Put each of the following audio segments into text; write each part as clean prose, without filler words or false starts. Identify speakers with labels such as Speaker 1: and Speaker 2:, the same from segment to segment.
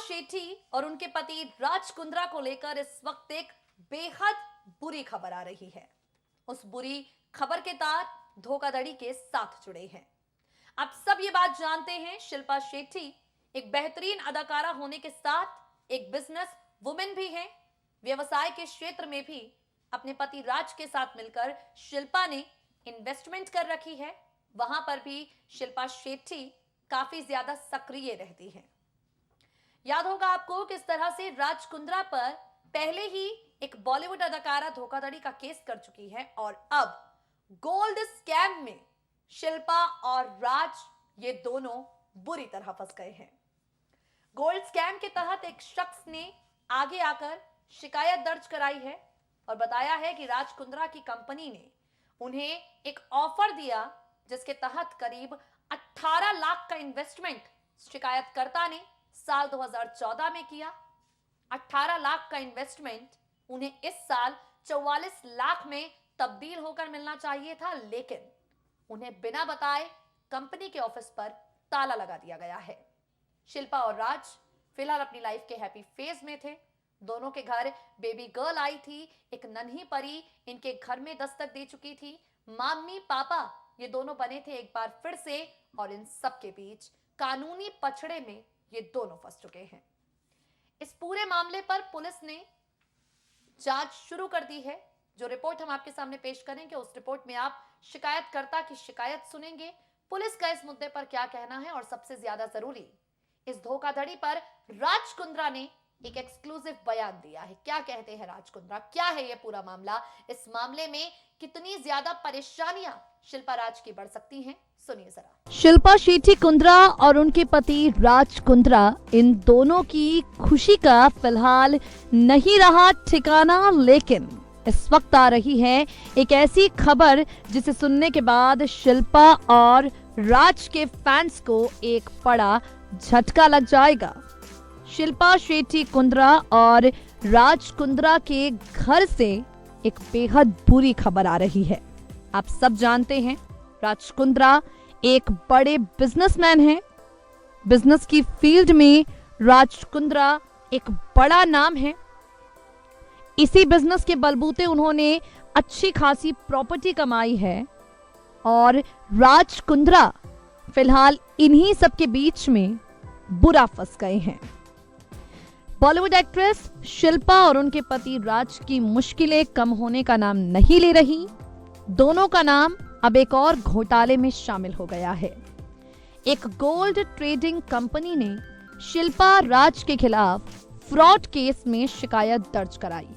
Speaker 1: शेट्टी और उनके पति राज कुंद्रा को लेकर इस वक्त एक बेहद बुरी खबर आ रही है। उस बुरी खबर के तार धोखाधड़ी के साथ जुड़े हैं। आप सब ये बात जानते हैं, शिल्पा शेट्टी एक बेहतरीन अदाकारा होने के साथ एक बिजनेस वुमेन भी हैं। व्यवसाय के क्षेत्र में भी अपने पति राज के साथ मिलकर शिल्पा ने इन्वेस्टमेंट कर रखी है। वहां पर भी शिल्पा शेट्टी काफी ज्यादा सक्रिय रहती हैं। याद होगा आपको किस तरह से राज कुंद्रा पर पहले ही एक बॉलीवुड अदाकारा धोखाधड़ी का केस कर चुकी है और अब गोल्ड स्कैम में शिल्पा और राज ये दोनों बुरी तरह फंस गए हैं। गोल्ड स्कैम के तहत एक शख्स ने आगे आकर शिकायत दर्ज कराई है और बताया है कि राज कुंद्रा की कंपनी ने उन्हें एक ऑफर दिया जिसके तहत करीब 18 लाख का इन्वेस्टमेंट शिकायतकर्ता ने साल 2014 में किया। 18 लाख का इन्वेस्टमेंट उन्हें इस साल 44 लाख में तब्दील होकर मिलना चाहिए था, लेकिन उन्हें बिना बताए कंपनी के ऑफिस पर ताला लगा दिया गया है। शिल्पा और राज फिलहाल अपनी लाइफ के हैप्पी फेज में थे। दोनों के घर बेबी गर्ल आई थी। एक नन्ही परी इनके घर में दस्तक दे चुकी थी। मम्मी पापा ये दोनों बने थे एक बार फिर से, और इन सब के बीच कानूनी पछड़े में ये दोनों फंस चुके हैं। इस पूरे मामले पर पुलिस ने जांच शुरू कर दी है। जो रिपोर्ट हम आपके सामने पेश करेंगे उस रिपोर्ट में आप शिकायतकर्ता की शिकायत सुनेंगे, पुलिस का इस मुद्दे पर क्या कहना है, और सबसे ज्यादा जरूरी इस धोखाधड़ी पर राज कुंद्रा ने एक एक्सक्लूसिव बयान दिया है। क्या कहते हैं राज कुंद्रा, क्या है ये पूरा मामला, इस मामले में कितनी ज्यादा परेशानियां शिल्पा राज की बढ़ सकती हैं, सुनिए जरा।
Speaker 2: शिल्पा शेट्टी कुंद्रा और उनके पति राज कुंद्रा, इन दोनों की खुशी का फिलहाल नहीं रहा ठिकाना, लेकिन इस वक्त आ रही है एक ऐसी खबर जिसे सुनने के बाद शिल्पा और राज के फैंस को एक बड़ा झटका लग जाएगा। शिल्पा शेट्टी कुंद्रा और राज कुंद्रा के घर से एक बेहद बुरी खबर आ रही है। आप सब जानते हैं राज कुंद्रा एक बड़े बिजनेसमैन हैं। बिजनेस की फील्ड में राज कुंद्रा एक बड़ा नाम है। इसी बिजनेस के बलबूते उन्होंने अच्छी खासी प्रॉपर्टी कमाई है और राज कुंद्रा फिलहाल इन्हीं सब के बीच में बुरा फंस गए हैं। बॉलीवुड एक्ट्रेस शिल्पा और उनके पति राज की मुश्किलें कम होने का नाम नहीं ले रही। दोनों का नाम अब एक और घोटाले में शामिल हो गया है। एक गोल्ड ट्रेडिंग कंपनी ने शिल्पा राज के खिलाफ फ्रॉड केस में शिकायत दर्ज कराई।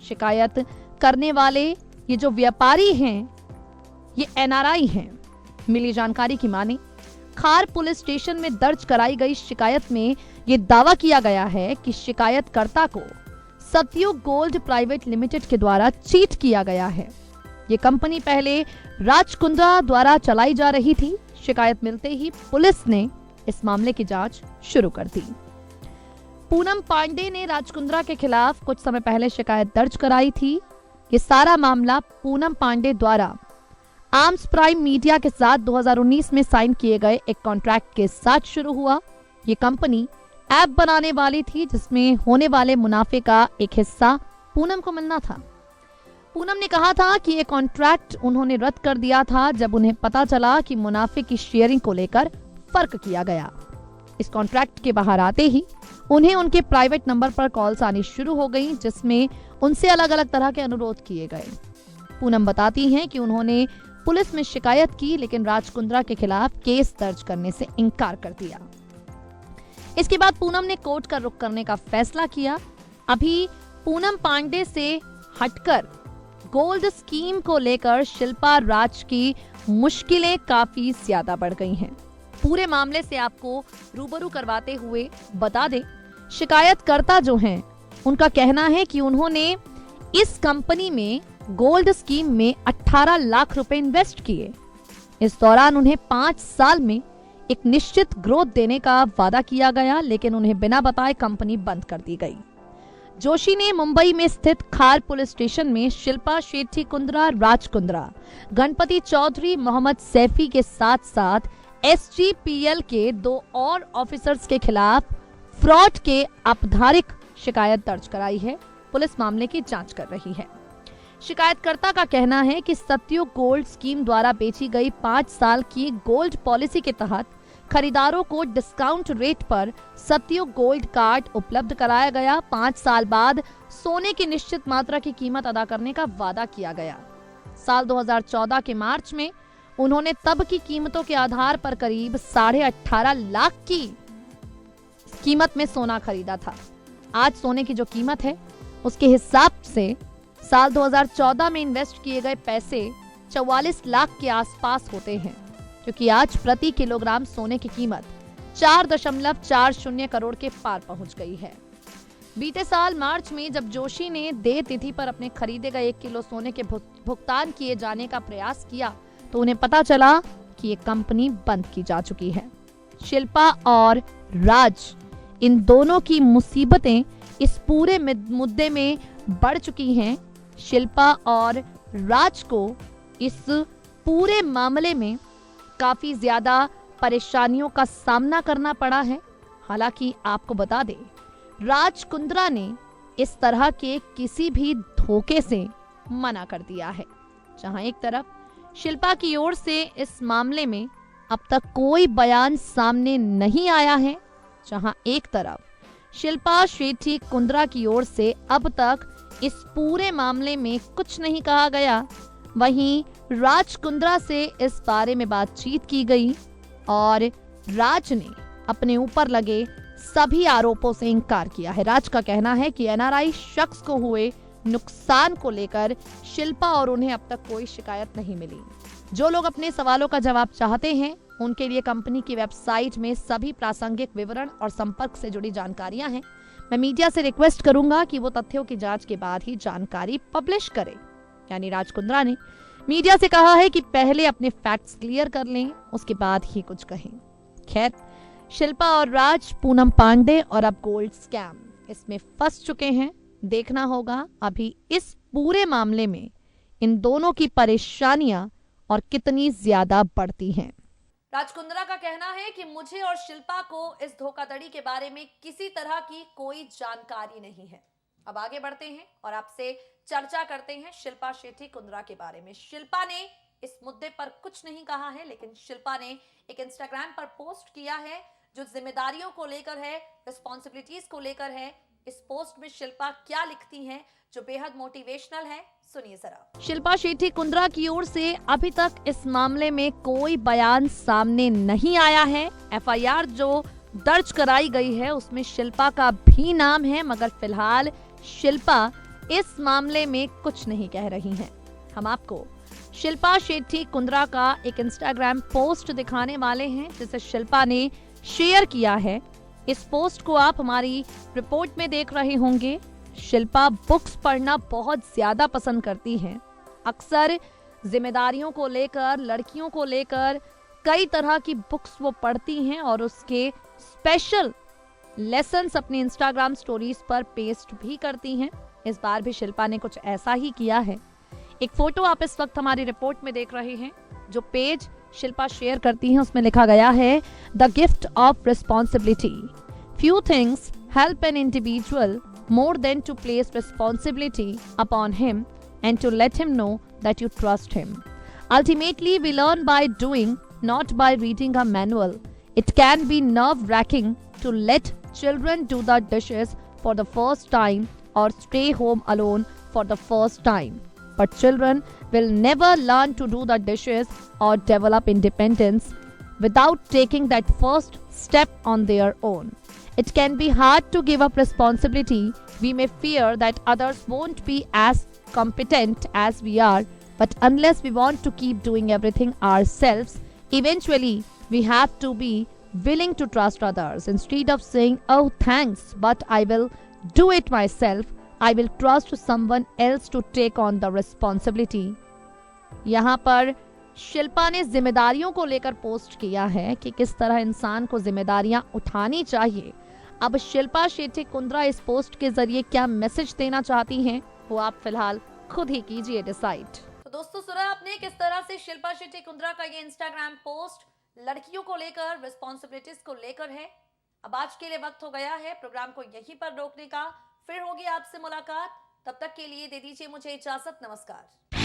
Speaker 2: शिकायत करने वाले ये जो व्यापारी हैं ये एनआरआई हैं। मिली जानकारी की माने खार पुलिस स्टेशन में दर्ज कराई गई शिकायत में ये दावा किया गया है कि शिकायतकर्ता को सतयुग गोल्ड प्राइवेट लिमिटेड के द्वारा चीट किया गया है। ये कंपनी पहले राज कुंद्रा द्वारा चलाई जा रही थी। शिकायत मिलते ही पुलिस ने इस मामले की जांच शुरू कर दी। पूनम पांडे ने राज कुंद्रा के खिलाफ कुछ समय पहले शिकायत दर्ज कराई थी। ये सारा मामला पूनम पांडे द्वारा आर्म्स प्राइम मीडिया के साथ 2019 में साइन किए गए एक कॉन्ट्रैक्ट के साथ शुरू हुआ। ये कंपनी ऐप बनाने वाली थी जिसमें होने वाले मुनाफे का एक हिस्सा पूनम को मिलना था। पूनम ने कहा था कि ये कॉन्ट्रैक्ट उन्होंने रद्द कर दिया था जब उन्हें पता चला कि मुनाफे की शेयरिंग को लेकर फर्क किया गया। इस कॉन्ट्रैक्ट के बाहर आते ही उन्हें उनके प्राइवेट नंबर पर कॉल्स आनी शुरू हो गई जिसमें उनसे अलग अलग तरह के अनुरोध किए गए। पूनम बताती हैं कि उन्होंने पुलिस में शिकायत की लेकिन राज कुंद्रा के खिलाफ केस दर्ज करने से इनकार कर दिया। इसके बाद पूनम ने कोर्ट का रुख करने का फैसला किया। अभी पूनम पांडे से हटकर गोल्ड स्कीम को लेकर शिल्पा राज की मुश्किलें काफी ज्यादा बढ़ गई हैं। पूरे मामले से आपको रूबरू करवाते हुए बता दें, शिकायतकर्ता जो हैं उनका कहना है कि उन्होंने इस कंपनी में गोल्ड स्कीम में 18 लाख रुपए इन्वेस्ट किए। इस दौरान उन्हें 5 साल में एक निश्चित ग्रोथ देने का वादा किया गया, लेकिन उन्हें बिना बताए कंपनी बंद कर दी गई। जोशी ने मुंबई में स्थित खार पुलिस स्टेशन में शिल्पा शेट्टी कुंद्रा, राज कुंद्रा, गणपति चौधरी, मोहम्मद सैफी के साथ साथ एसजीपीएल के 2 और ऑफिसर्स के खिलाफ फ्रॉड के आपराधिक शिकायत दर्ज कराई है। पुलिस मामले की जांच कर रही है। शिकायतकर्ता का कहना है कि सत्युग गोल्ड स्कीम द्वारा बेची गई 5 साल की गोल्ड पॉलिसी के तहत खरीदारों को डिस्काउंट रेट पर सत्युग गोल्ड कार्ड उपलब्ध कराया गया। 5 साल बाद सोने की निश्चित मात्रा की कीमत अदा करने का वादा किया गया। साल 2014 के मार्च में उन्होंने तब की कीमतों के आधार पर करीब 18.5 लाख की कीमत में सोना खरीदा था। आज सोने की जो कीमत है उसके हिसाब से साल 2014 में इन्वेस्ट किए गए पैसे 44 लाख के आसपास होते हैं, क्योंकि आज प्रति किलोग्राम सोने की कीमत 4.40 करोड़ के पार पहुंच गई है। बीते साल मार्च में जब जोशी ने देय तिथि पर अपने खरीदे गए 1 किलो सोने के भुगतान किए जाने का प्रयास किया तो उन्हें पता चला कि ये कंपनी बंद की जा चुकी है। शिल्पा और राज, इन दोनों की मुसीबतें इस पूरे मुद्दे में बढ़ चुकी हैं। शिल्पा और राज को इस पूरे मामले में काफी ज्यादा परेशानियों का सामना करना पड़ा है। हालांकि आपको बता दें, राज कुंद्रा ने इस तरह के किसी भी धोखे से मना कर दिया है। जहां एक तरफ शिल्पा की ओर से इस मामले में अब तक कोई बयान सामने नहीं आया है, जहां एक तरफ शिल्पा शेट्टी कुंद्रा की ओर से अब तक इस पूरे मामले में कुछ नहीं कहा गया, वहीं राज कुंद्रा से इस बारे में बातचीत की गई और राज ने अपने ऊपर लगे सभी आरोपों से इनकार किया है। राज का कहना है कि एनआरआई शख्स को हुए नुकसान को लेकर शिल्पा और उन्हें अब तक कोई शिकायत नहीं मिली। जो लोग अपने सवालों का जवाब चाहते हैं उनके लिए कंपनी की वेबसाइट में सभी प्रासंगिक विवरण और संपर्क से जुड़ी जानकारियां हैं। मैं मीडिया से रिक्वेस्ट करूंगा कि वो तथ्यों की जांच के बाद ही जानकारी पब्लिश करे। यानी राज कुंद्रा ने मीडिया से कहा है कि पहले अपने फैक्ट्स क्लियर कर लें, उसके बाद ही कुछ कहें। खैर, शिल्पा और राज पूनम पांडे और अब गोल्ड स्कैम इसमें फंस चुके हैं। देखना होगा अभी इस पूरे मामले में इन दोनों की परेशानियां और कितनी ज्यादा बढ़ती हैं।
Speaker 1: राज कुंद्रा का कहना है कि मुझे और शिल्पा को इस धोखाधड़ी के बारे में किसी तरह की कोई जानकारी नहीं है। अब आगे बढ़ते हैं और आपसे चर्चा करते हैं शिल्पा शेट्टी कुंद्रा के बारे में। शिल्पा ने इस मुद्दे पर कुछ नहीं कहा है, लेकिन शिल्पा ने एक इंस्टाग्राम पर पोस्ट किया है जो जिम्मेदारियों को लेकर है, रिस्पॉन्सिबिलिटीज को लेकर है। इस पोस्ट में शिल्पा क्या लिखती हैं जो बेहद मोटिवेशनल है, सुनिए जरा।
Speaker 2: शिल्पा शेट्टी कुंद्रा की ओर से अभी तक इस मामले में कोई बयान सामने नहीं आया है। एफआईआर जो दर्ज कराई गई है उसमें शिल्पा का भी नाम है, मगर फिलहाल शिल्पा इस मामले में कुछ नहीं कह रही हैं। हम आपको शिल्पा शेट्टी कुंद्रा का एक इंस्टाग्राम पोस्ट दिखाने वाले हैं जिसे शिल्पा ने शेयर किया है। इस पोस्ट को आप हमारी रिपोर्ट में देख रहे होंगे। शिल्पा बुक्स पढ़ना बहुत ज्यादा पसंद करती हैं। अक्सर जिम्मेदारियों को लेकर, लड़कियों को लेकर कई तरह की बुक्स वो पढ़ती हैं और उसके स्पेशल लेसन्स अपने इंस्टाग्राम स्टोरीज पर पेस्ट भी करती हैं। इस बार भी शिल्पा ने कुछ ऐसा ही किया है। एक फोटो आप इस वक्त हमारी रिपोर्ट में देख रहे हैं। जो पेज शिल्पा शेयर करती हैं उसमें लिखा गया है, the gift of responsibility. Few things help an individual more than to place responsibility upon him and to let him know that you trust him. Ultimately, we learn by doing, not by reading a manual. It can be nerve-wracking to let children do the dishes for the first time or stay home alone for the first time. But children will never learn to do the dishes or develop independence without taking that first step on their own. It can be hard to give up responsibility. We may fear that others won't be as competent as we are, but unless we want to keep doing everything ourselves, eventually we have to be willing to trust others. Instead of saying, oh thanks, but I will do it myself, I will trust someone else to take on the responsibility. यहाँ पर शिल्पा ने जिम्मेदारियों को लेकर post किया है कि किस तरह इंसान को जिम्मेदारियां उठानी चाहिए। अब शिल्पा शेट्टी कुंद्रा इस पोस्ट के जरिए क्या मैसेज देना चाहती हैं, वो आप फिलहाल खुद ही कीजिए डिसाइड।
Speaker 1: तो दोस्तों, सुना आपने किस तरह से शिल्पा शेट्टी कुंद्रा का ये इंस्टाग्राम पोस्ट लड़कियों को लेकर, रिस्पॉन्सिबिलिटीज को लेकर है। अब आज के लिए वक्त हो गया है प्रोग्राम को यहीं पर रोकने का। फिर होगी आपसे मुलाकात, तब तक के लिए दे दीजिए मुझे इजाजत। नमस्कार।